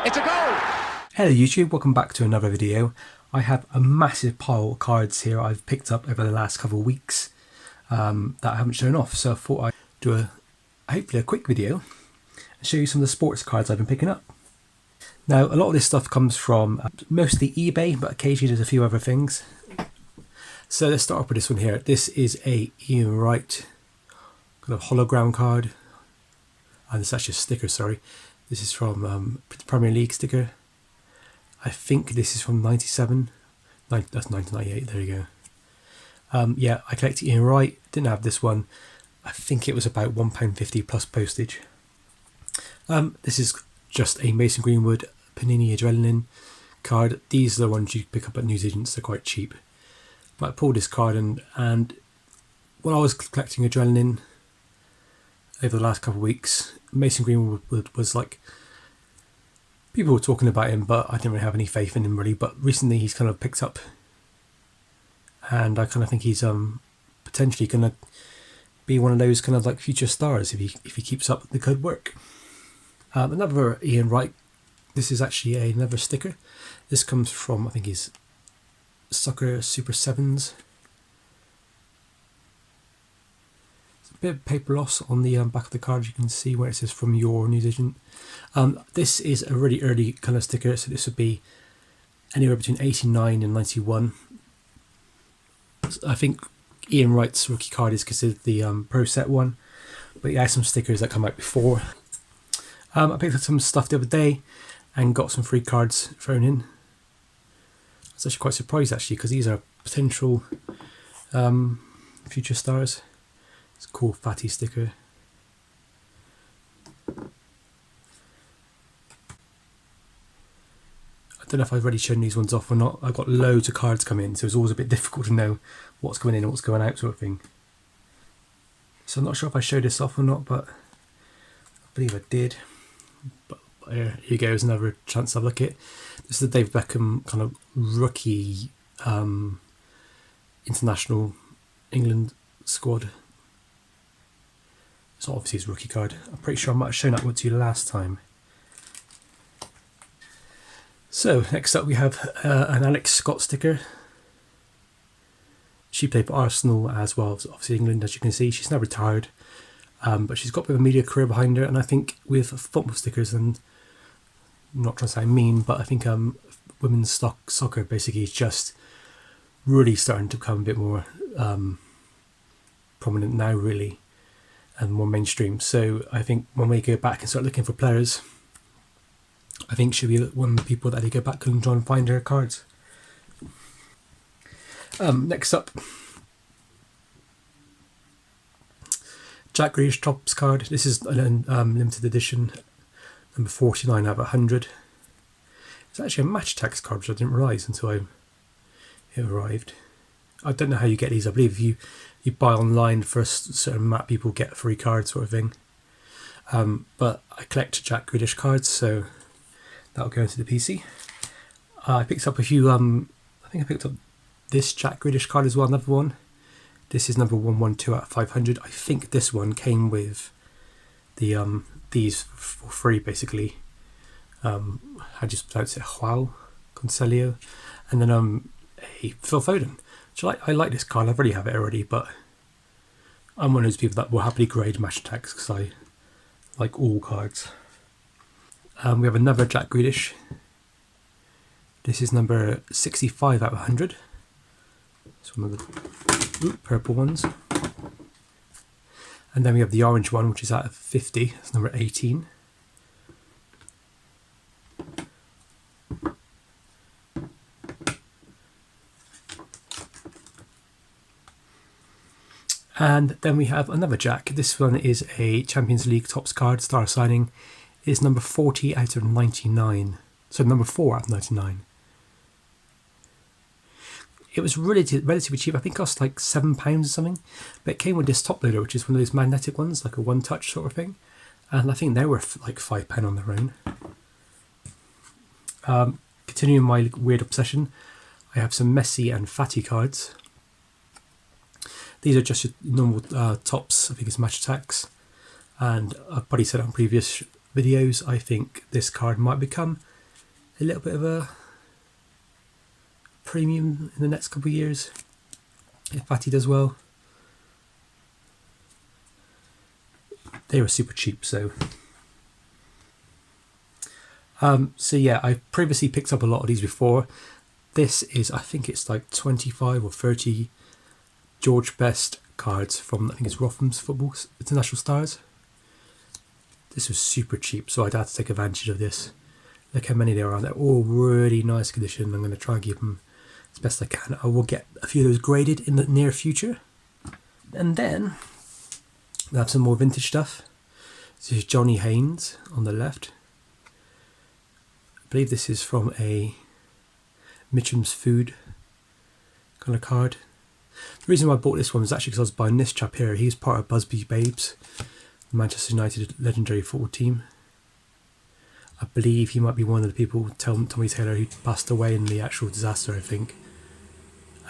It's a goal! Hello YouTube, welcome back to another video. I have a massive pile of cards here I've picked up over the last couple of weeks that I haven't shown off, so I thought I'd do hopefully a quick video and show you some of the sports cards I've been picking up. Now, a lot of this stuff comes from mostly eBay, but occasionally there's a few other things. So let's start off with this one here. This is a Ian Wright kind of hologram card. And it's actually a sticker, sorry. This is from Premier League sticker. I think this is from 97. That's 1998, there you go. Yeah, I collected Ian Wright, didn't have this one. I think it was about £1.50 plus postage. This is just a Mason Greenwood Panini Adrenaline card. These are the ones you pick up at newsagents, they're quite cheap. But I pulled this card and when I was collecting Adrenaline over the last couple of weeks, Mason Greenwood was like, people were talking about him, but I didn't really have any faith in him really. But recently he's kind of picked up, and I kind of think he's potentially going to be one of those kind of like future stars if he keeps up the good work. Another Ian Wright. This is actually another sticker. This comes from, I think he's Soccer Super 7s. Bit of paper loss on the back of the card. You can see where it says from your newsagent. This is a really early kind of sticker, so this would be anywhere between 89 and 91. I think Ian Wright's rookie card is considered the Pro Set one, but he has some stickers that come out before. I picked up some stuff the other day and got some free cards thrown in. I was actually quite surprised actually, because these are potential future stars. It's a cool fatty sticker. I don't know if I've already shown these ones off or not. I've got loads of cards coming in, so it's always a bit difficult to know what's going in and what's going out sort of thing. So I'm not sure if I showed this off or not, but I believe I did. But here you go, there's another chance to have a look at it. This is the David Beckham kind of rookie international England squad. So obviously his rookie card. I'm pretty sure I might have shown that one to you last time. So next up we have an Alex Scott sticker. She played for Arsenal as well as obviously England, as you can see. She's now retired, but she's got a bit of a media career behind her, and I think with football stickers, and I'm not trying to sound mean, but I think women's soccer basically is just really starting to become a bit more prominent now really, and more mainstream. So I think when we go back and start looking for players, I think she'll be one of the people that they go back and try and find her cards. Next up, Jack Grealish Topps card. This is a limited edition, number 49 out of 100. It's actually a match tax card, which I didn't realise until it arrived. I don't know how you get these. I believe if you buy online for a certain map, people get free cards sort of thing. But I collect Jack Grealish cards, so that'll go into the PC. I picked up a few, I think I picked up this Jack Grealish card as well, another one. This is number 112 out of 500. I think this one came with the these for free basically. How do you pronounce it? Joao Cancelo. And then a Phil Foden. I like this card. I already have it already, but I'm one of those people that will happily grade match attacks because I like all cards. We have another Jack Grealish. This is number 65 out of 100. It's one of the purple ones. And then we have the orange one, which is out of 50. It's number 18. And then we have another Jack. This one is a Champions League Topps card, star signing. It is number 40 out of 99. So number 4 out of 99. It was relatively cheap. I think it cost like £7 or something. But it came with this top loader, which is one of those magnetic ones, like a one-touch sort of thing. And I think they were like £5 on their own. Continuing my weird obsession, I have some Messi and Fatty cards. These are just your normal tops. I think it's match attacks. And I've already said on previous videos, I think this card might become a little bit of a premium in the next couple of years if Fatty does well. They were super cheap, so yeah, I previously picked up a lot of these before. This is, I think it's like 25 or 30 George Best cards from, I think it's Rotham's Football International Stars. This was super cheap, so I'd have to take advantage of this. Look how many there are. They're all really nice condition. I'm going to try and keep them as best I can. I will get a few of those graded in the near future. And then we have some more vintage stuff. This is Johnny Haynes on the left. I believe this is from a Mitchum's Food kind of card. The reason why I bought this one was actually because I was buying this chap here. He's part of Busby Babes, the Manchester United legendary football team. I believe he might be one of the people, Tommy Taylor, who passed away in the actual disaster, I think.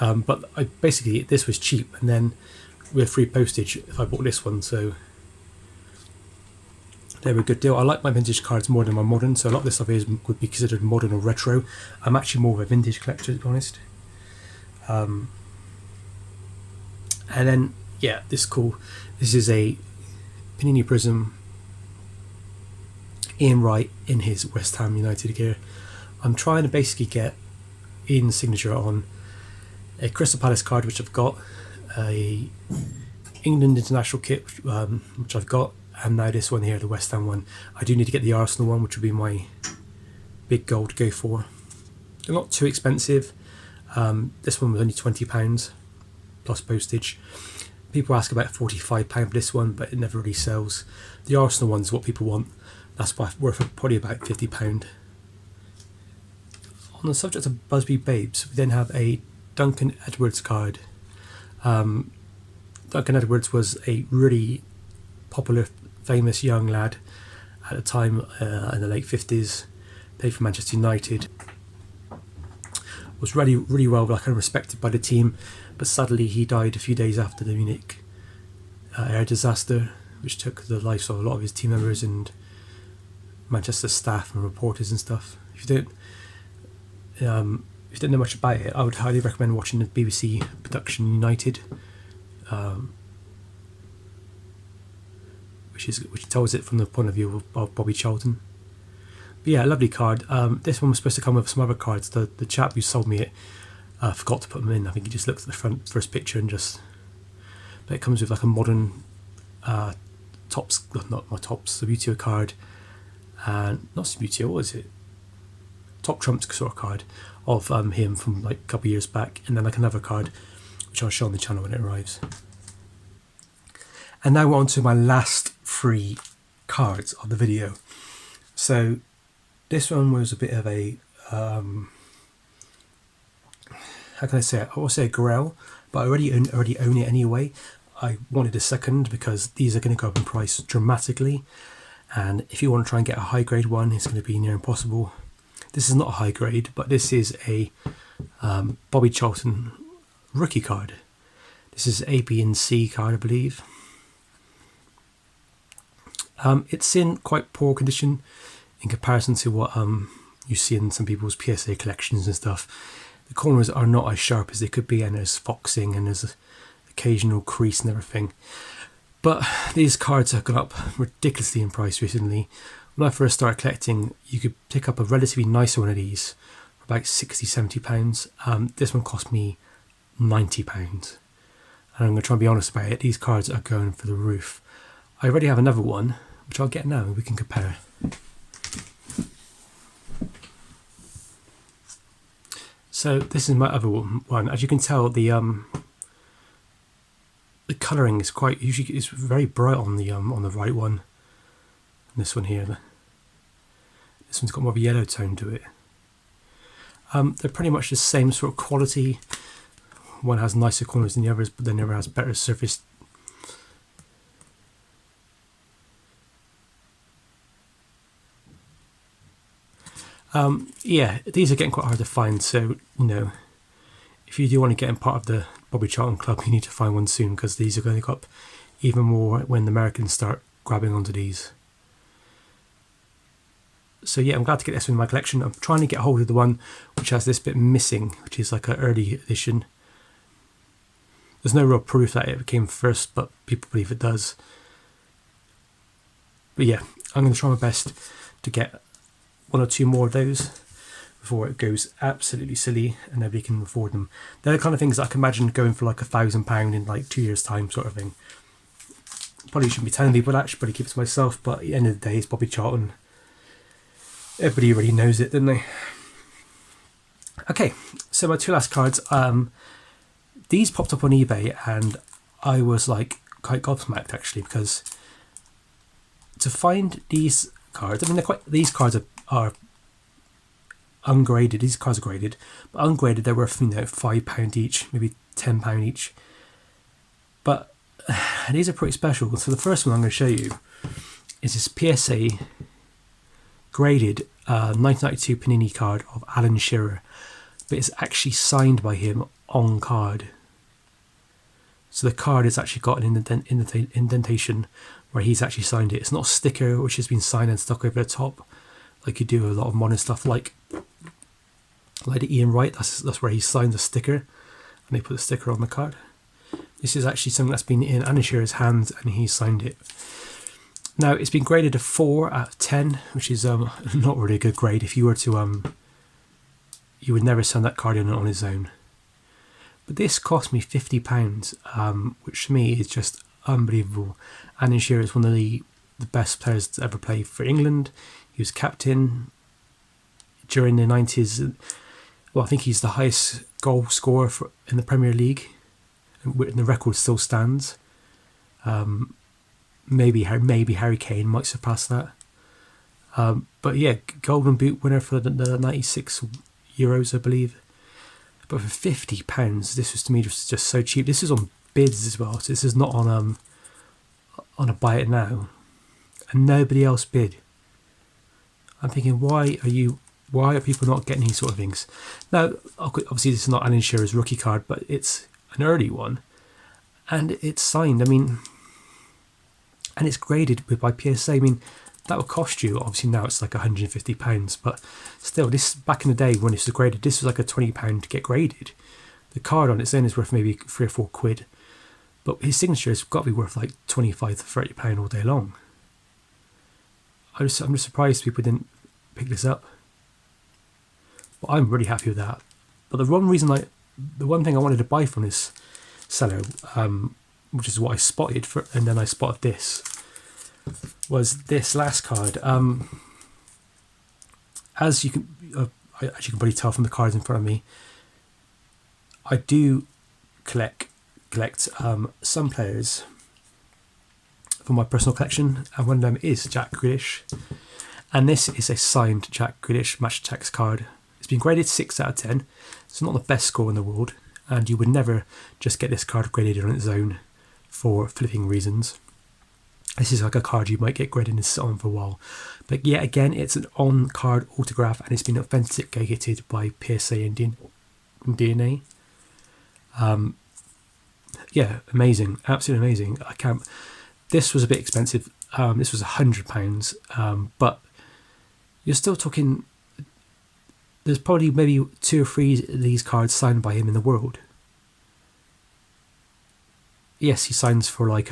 But basically, this was cheap, and then with free postage if I bought this one, so they were a good deal. I like my vintage cards more than my modern, so a lot of this stuff would be considered modern or retro. I'm actually more of a vintage collector, to be honest. And then, yeah, this is cool. This is a Panini Prism Ian Wright in his West Ham United gear. I'm trying to basically get Ian's signature on a Crystal Palace card, which I've got, a England international kit, which I've got, and now this one here, the West Ham one. I do need to get the Arsenal one, which would be my big goal to go for. They're not too expensive. This one was only £20 plus postage. People ask about £45 for this one, but it never really sells. The Arsenal one's what people want. That's worth probably about £50. On the subject of Busby Babes, we then have a Duncan Edwards card. Duncan Edwards was a really popular, famous young lad at the time, in the late 50s. Played for Manchester United. Was really, really well kind of respected by the team, but sadly he died a few days after the Munich air disaster, which took the lives of a lot of his team members and Manchester staff and reporters and stuff. If you don't know much about it, I would highly recommend watching the BBC production United, which tells it from the point of view of Bobby Charlton. But yeah, a lovely card. This one was supposed to come with some other cards. The chap who sold me it forgot to put them in. I think he just looked at the first picture and just. But it comes with like a modern Topps, not my Topps, Subbuteo card, and not Subbuteo, what is it? Top Trumps sort of card of him from like a couple of years back, and then like another card which I'll show on the channel when it arrives. And now we're on to my last 3 cards of the video. So this one was a bit of a how can I say it? I will say a Grell, but I already own it anyway. I wanted a second because these are going to go up in price dramatically, and if you want to try and get a high grade one, it's going to be near impossible. This is not a high grade, but this is a Bobby Charlton rookie card. This is A, B and C card, I believe. It's in quite poor condition in comparison to what you see in some people's PSA collections and stuff. The corners are not as sharp as they could be, and there's foxing and there's an occasional crease and everything. But these cards have gone up ridiculously in price recently. When I first started collecting, you could pick up a relatively nicer one of these for about £60–70. This one cost me £90. And I'm going to try and be honest about it, these cards are going for the roof. I already have another one, which I'll get now and we can compare. So this is my other one. As you can tell, the colouring is it's very bright on the right one. And this one here, this one's got more of a yellow tone to it. They're pretty much the same sort of quality. One has nicer corners than the others, but the other has better surface. Yeah, these are getting quite hard to find, so if you do want to get in part of the Bobby Charlton club, you need to find one soon, because these are going to go up even more when the Americans start grabbing onto these. So yeah, I'm glad to get this in my collection. I'm trying to get hold of the one which has this bit missing, which is like an early edition. There's no real proof that it came first, but people believe it does. But yeah, I'm going to try my best to get one or two more of those before it goes absolutely silly and nobody can afford them. They're the kind of things that I can imagine going for like £1,000 in like 2 years' time, sort of thing. Probably shouldn't be telling people that, I should probably keep it to myself, but at the end of the day, it's Bobby Charlton. Everybody already knows it, didn't they? Okay, so my two last cards. These popped up on eBay and I was like quite gobsmacked actually, because to find these cards, I mean, these cards are ungraded. These cards are graded, but ungraded they're worth, you know, £5 each, maybe £10 each. But these are pretty special. So the first one I'm going to show you is this PSA graded 1992 Panini card of Alan Shearer, but it's actually signed by him on card. So the card has actually got an indentation where he's actually signed it. It's not a sticker which has been signed and stuck over the top like you do a lot of modern stuff, like the Ian Wright. That's where he signs a sticker and they put the sticker on the card. This is actually something that's been in Alan Shearer's hands and he signed it. Now it's been graded a 4 out of 10, which is not really a good grade. If you were to you would never send that card in on his own. But this cost me £50, which to me is just unbelievable. Alan Shearer is one of the best players to ever play for England. He was captain during the 90s. Well, I think he's the highest goal scorer in the Premier League, and the record still stands. Maybe Harry Kane might surpass that. But yeah, Golden Boot winner for the 96 euros, I believe. But for £50, this was to me just so cheap. This is on bids as well, so this is not on a buy it now, and nobody else bid. I'm thinking, why are people not getting these sort of things? Now, obviously, this is not Alan Shearer's rookie card, but it's an early one, and it's signed. I mean, and it's graded by PSA. I mean, that would cost you, obviously now it's like £150, but still, this back in the day when this was graded, this was like a £20 to get graded. The card on its own is worth maybe £3 or £4, but his signature has got to be worth like £25 to £30 all day long. I'm just surprised people didn't pick this up. But I'm really happy with that. But the one thing I wanted to buy from this seller, which is what I spotted and then I spotted this, was this last card. As you can probably tell from the cards in front of me, I do collect some players for my personal collection, and one of them is Jack Grealish, and this is a signed Jack Grealish Match Attax card. It's been graded 6 out of 10. It's not the best score in the world, and you would never just get this card graded on its own for flipping reasons. This is like a card you might get graded and sit on for a while. But yeah, again, it's an on-card autograph and it's been authenticated by PSA and DNA. Yeah, amazing. Absolutely amazing. This was a bit expensive. This was £100. But you're still talking, there's probably maybe 2 or 3 of these cards signed by him in the world. Yes, he signs for like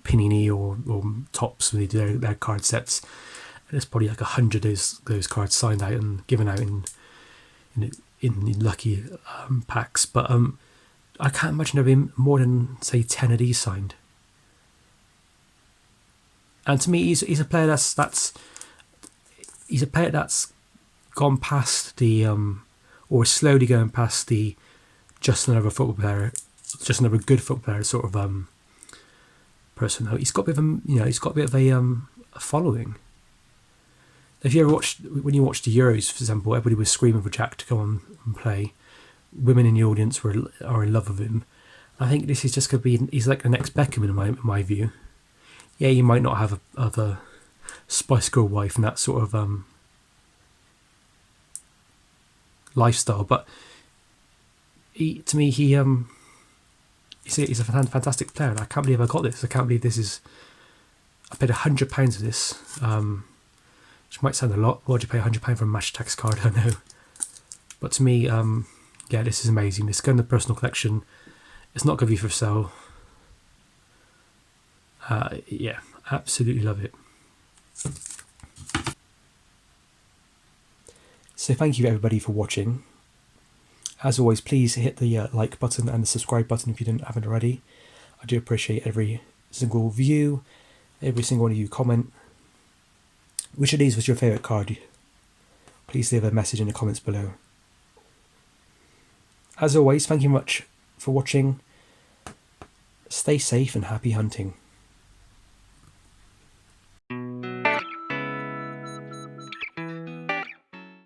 Panini or Tops with their card sets. And there's probably like 100 of those cards signed out and given out in lucky packs. But I can't imagine there being more than say 10 of these signed. And to me, he's a player that's gone past the or slowly going past the just another football player, just another good football player sort of person. He's got a bit of he's got a bit of a following. If you ever when you watched the Euros, for example, everybody was screaming for Jack to go on and play. Women in the audience are in love with him. I think this is just going to be, he's like the next Beckham in my view. Yeah, he might not have a Spice Girl wife and that sort of lifestyle, but he's a fantastic player. And I can't believe I got this. I can't believe this is. I paid £100 for this. which might sound a lot. Why'd you pay £100 for a Match Attax card? I know. But to me, yeah, this is amazing. This going to the personal collection. It's not going to be for sale. Yeah, absolutely love it. So thank you everybody for watching. As always, please hit the like button and the subscribe button if you haven't already. I do appreciate every single view, every single one of you comment. Which of these was your favourite card? Please leave a message in the comments below. As always, thank you much for watching. Stay safe and happy hunting.